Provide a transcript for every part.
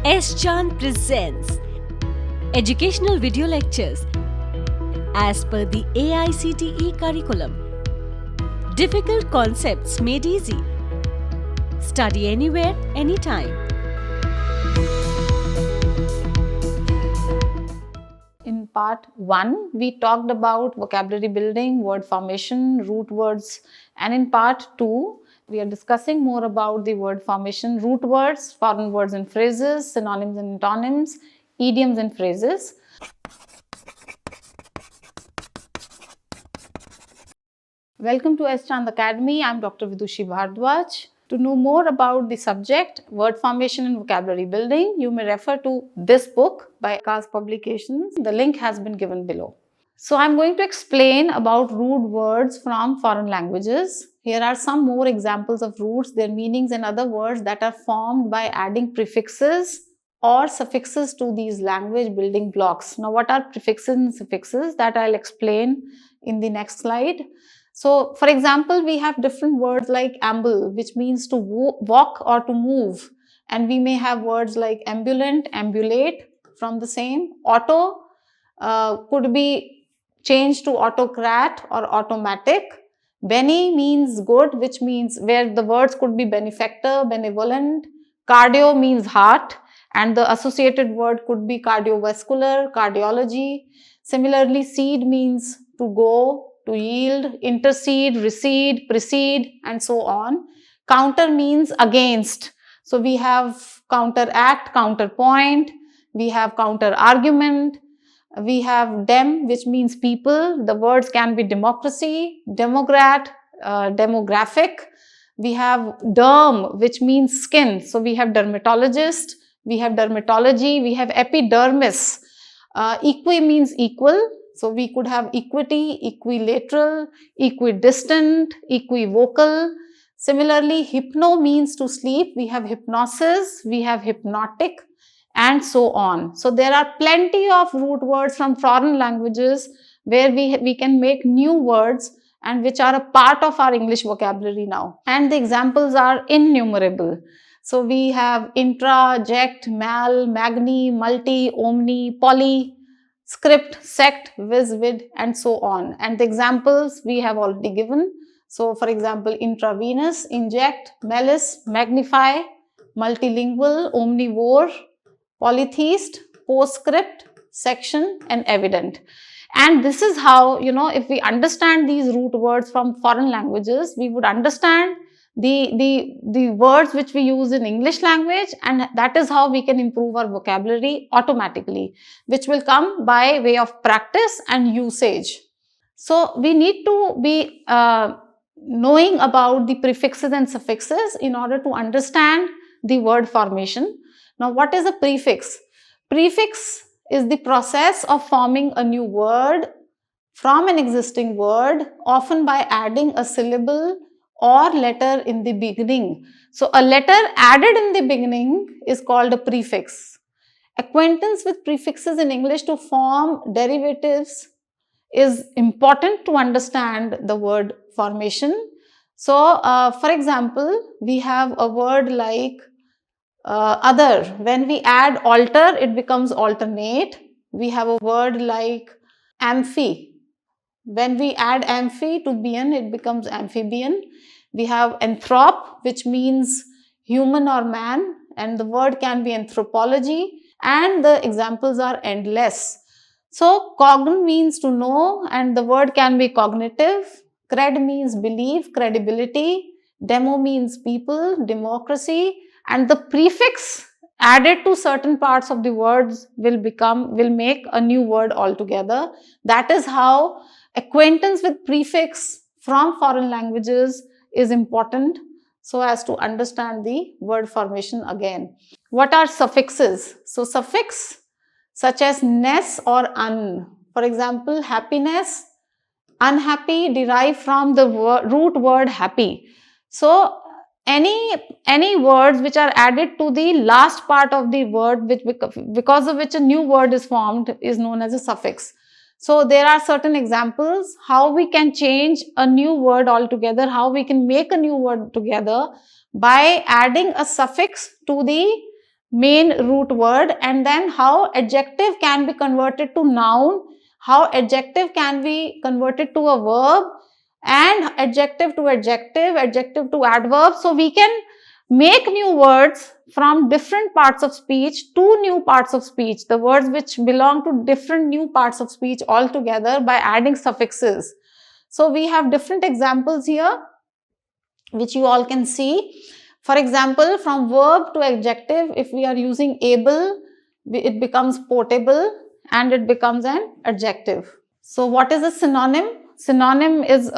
S. Chan presents educational video lectures as per the AICTE curriculum. Difficult concepts made easy. Study anywhere, anytime. In part 1, we talked about vocabulary building, word formation, root words, and in part 2, we are discussing more about the word formation, root words, foreign words and phrases, synonyms and antonyms, idioms and phrases. Welcome to S. Chand Academy. I am Dr. Vidushi Bhardwaj. To know more about the subject, word formation and vocabulary building, you may refer to this book by Cars Publications. The link has been given below. So I'm going to explain about root words from foreign languages. Here are some more examples of roots, their meanings and other words that are formed by adding prefixes or suffixes to these language building blocks. Now what are prefixes and suffixes? That I'll explain in the next slide. So for example, we have different words like amble, which means to walk or to move. And we may have words like ambulant, ambulate from the same. Auto could be changed to autocrat or automatic. Bene means good, which means where the words could be benefactor, benevolent. Cardio means heart, and the associated word could be cardiovascular, cardiology. Similarly, seed means to go, to yield, intercede, recede, precede, and so on. Counter means against. So we have counteract, counterpoint. We have counter argument. We have dem, which means people. The words can be democracy, democrat, demographic. We have derm, which means skin. So we have dermatologist, we have dermatology, we have epidermis. Equi means equal. So we could have equity, equilateral, equidistant, equivocal. Similarly, hypno means to sleep. We have hypnosis, we have hypnotic, and so on. So there are plenty of root words from foreign languages where we can make new words and which are a part of our English vocabulary now. And the examples are innumerable. So we have intra, ject, mal, magni, multi, omni, poly, script, sect, viz, vid, and so on. And the examples we have already given. So for example, intravenous, inject, malice, magnify, multilingual, omnivore, polytheist, postscript, section, and evident. And this is how, if we understand these root words from foreign languages, we would understand the words which we use in English language, and that is how we can improve our vocabulary automatically, which will come by way of practice and usage. So we need to be knowing about the prefixes and suffixes in order to understand the word formation. Now, what is a prefix? Prefix is the process of forming a new word from an existing word, often by adding a syllable or letter in the beginning. So, a letter added in the beginning is called a prefix. Acquaintance with prefixes in English to form derivatives is important to understand the word formation. So, for example, we have a word like other. When we add alter, it becomes alternate. We have a word like amphi. When we add amphi to bien, it becomes amphibian. We have anthrop, which means human or man, and the word can be anthropology, and the examples are endless. So, cogn means to know, and the word can be cognitive. Cred means belief, credibility. Demo means people, democracy. And the prefix added to certain parts of the words will make a new word altogether. That is how acquaintance with prefix from foreign languages is important so as to understand the word formation again. What are suffixes? So suffix such as ness or un. For example, happiness, unhappy derive from the root word happy. So any words which are added to the last part of the word, because of which a new word is formed, is known as a suffix. So there are certain examples how we can change a new word altogether, how we can make a new word together by adding a suffix to the main root word, and then how adjective can be converted to noun, how adjective can be converted to a verb, and adjective to adjective, adjective to adverb. So we can make new words from different parts of speech to new parts of speech, the words which belong to different new parts of speech altogether by adding suffixes. So we have different examples here which you all can see. For example, from verb to adjective, if we are using able, it becomes portable and it becomes an adjective. So what is a synonym? Synonym is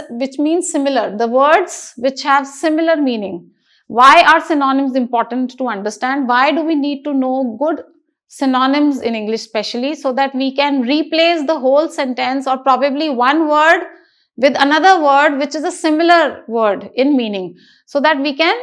which means similar, the words which have similar meaning. Why are synonyms important to understand? Why do we need to know good synonyms in English especially? So that we can replace the whole sentence or probably one word with another word which is a similar word in meaning, so that we can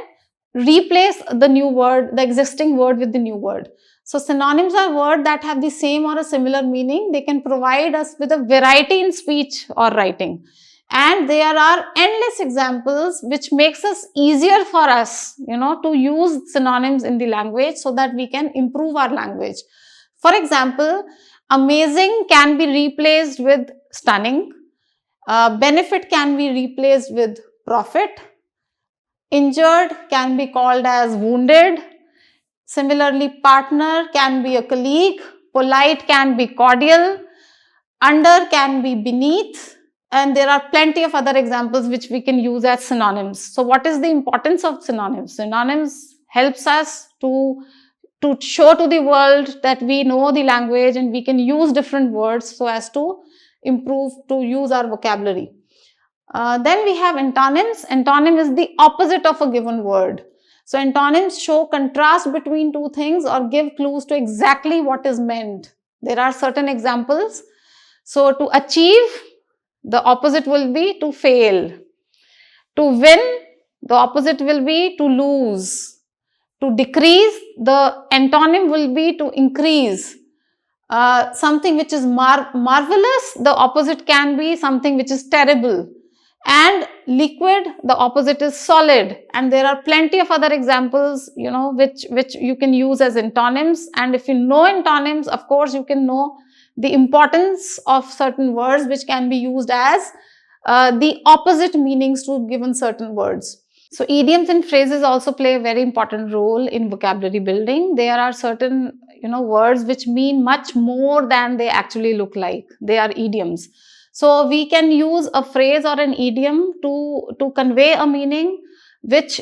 replace the new word, the existing word, with the new word. So synonyms are words that have the same or a similar meaning. They can provide us with a variety in speech or writing. And there are endless examples which makes us easier for us, to use synonyms in the language so that we can improve our language. For example, amazing can be replaced with stunning. Benefit can be replaced with profit. Injured can be called as wounded. Similarly, partner can be a colleague. Polite can be cordial. Under can be beneath. And there are plenty of other examples which we can use as synonyms. So what is the importance of synonyms? Synonyms helps us to show to the world that we know the language and we can use different words so as to improve, to use our vocabulary. Then we have antonyms. Antonym is the opposite of a given word. So antonyms show contrast between two things or give clues to exactly what is meant. There are certain examples. So to achieve, the opposite will be to fail. To win, the opposite will be to lose. To decrease, the antonym will be to increase. Something which is marvelous, the opposite can be something which is terrible. And liquid, the opposite is solid. And there are plenty of other examples, which you can use as antonyms. And if you know antonyms, of course, you can know the importance of certain words which can be used as the opposite meanings to given certain words. So idioms and phrases also play a very important role in vocabulary building. There are certain, words which mean much more than they actually look like. They are idioms. So we can use a phrase or an idiom to convey a meaning which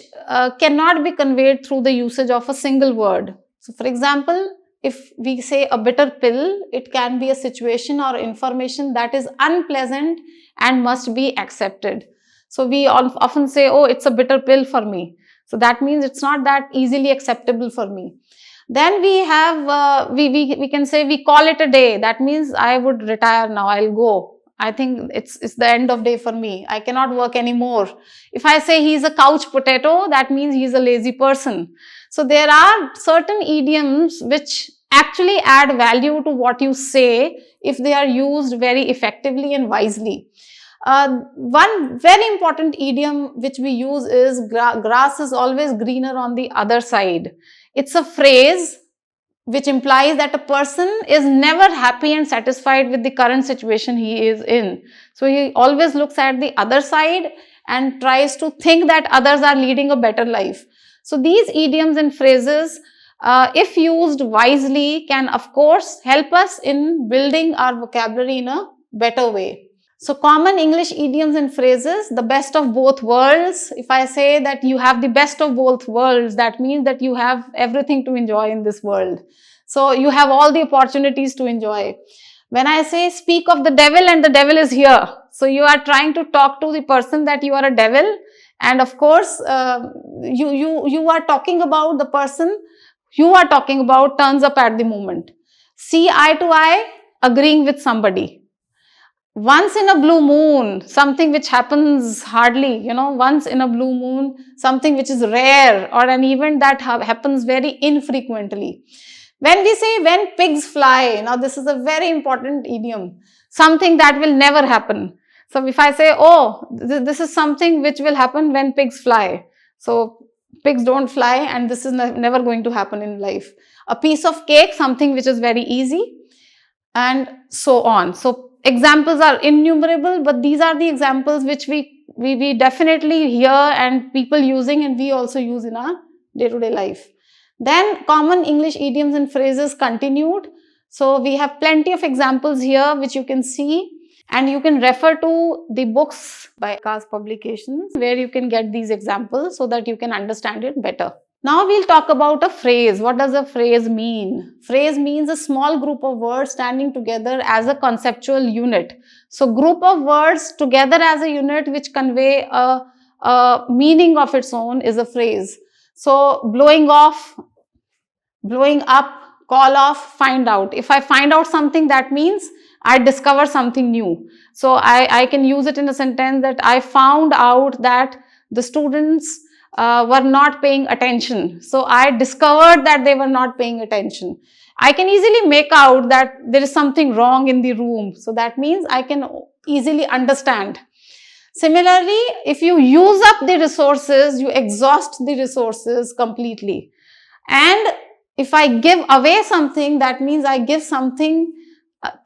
cannot be conveyed through the usage of a single word. So for example, if we say a bitter pill, it can be a situation or information that is unpleasant and must be accepted. So we often say, oh, it's a bitter pill for me. So that means it's not that easily acceptable for me. Then we have, we can say we call it a day. That means I would retire now, I'll go. I think it's the end of day for me. I cannot work anymore. If I say he's a couch potato, that means he's a lazy person. So there are certain idioms which actually add value to what you say if they are used very effectively and wisely. One very important idiom which we use is grass is always greener on the other side. It's a phrase which implies that a person is never happy and satisfied with the current situation he is in. So he always looks at the other side and tries to think that others are leading a better life. So these idioms and phrases, if used wisely, can of course help us in building our vocabulary in a better way. So common English idioms and phrases, the best of both worlds. If I say that you have the best of both worlds, that means that you have everything to enjoy in this world. So you have all the opportunities to enjoy. When I say speak of the devil and the devil is here, so you are trying to talk to the person that you are a devil, and of course you are talking about the person you are talking about turns up at the moment. See eye to eye, agreeing with somebody. Once in a blue moon, something which happens hardly, once in a blue moon, something which is rare, or an event that happens very infrequently. When we say when pigs fly, now this is a very important idiom, something that will never happen. So if I say, oh, this is something which will happen when pigs fly. So pigs don't fly, and this is never going to happen in life. A piece of cake, something which is very easy, and so on. So examples are innumerable, but these are the examples which we definitely hear and people using, and we also use in our day-to-day life. Then common English idioms and phrases continued. So we have plenty of examples here which you can see, and you can refer to the books by Kaz Publications where you can get these examples so that you can understand it better. Now we'll talk about a phrase. What does a phrase mean? Phrase means a small group of words standing together as a conceptual unit. So group of words together as a unit which convey a meaning of its own is a phrase. So blowing off, blowing up, call off, find out. If I find out something, that means I discover something new. So I can use it in a sentence that I found out that the students were not paying attention. So I discovered that they were not paying attention. I can easily make out that there is something wrong in the room. So that means I can easily understand. Similarly, if you use up the resources, you exhaust the resources completely. And if I give away something, that means I give something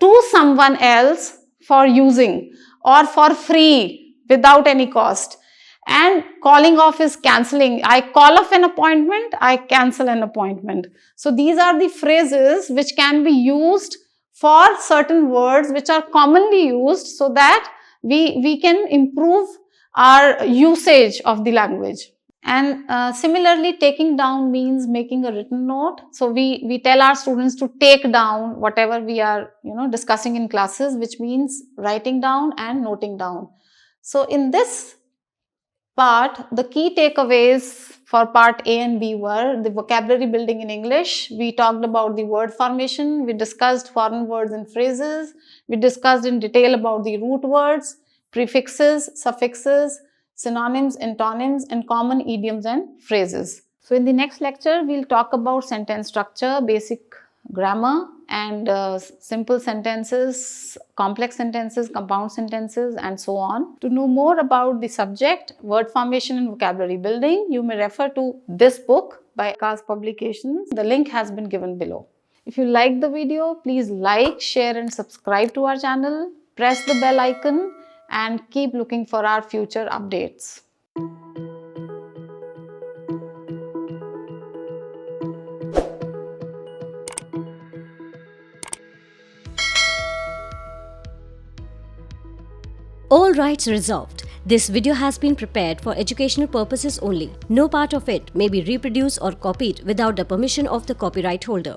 to someone else for using or for free without any cost. And calling off is cancelling. I call off an appointment, I cancel an appointment. So these are the phrases which can be used for certain words which are commonly used so that we can improve our usage of the language. And similarly, taking down means making a written note. So we tell our students to take down whatever we are discussing in classes, which means writing down and noting down. So in this part, the key takeaways for part A and B were the vocabulary building in English. We talked about the word formation. We discussed foreign words and phrases. We discussed in detail about the root words, prefixes, suffixes, synonyms, antonyms, and common idioms and phrases. So in the next lecture, we'll talk about sentence structure, basic grammar, and simple sentences, complex sentences, compound sentences, and so on. To know more about the subject, word formation and vocabulary building, you may refer to this book by Kaz Publications. The link has been given below. If you like the video, please like, share, and subscribe to our channel. Press the bell icon and keep looking for our future updates. All rights reserved. This video has been prepared for educational purposes only. No part of it may be reproduced or copied without the permission of the copyright holder.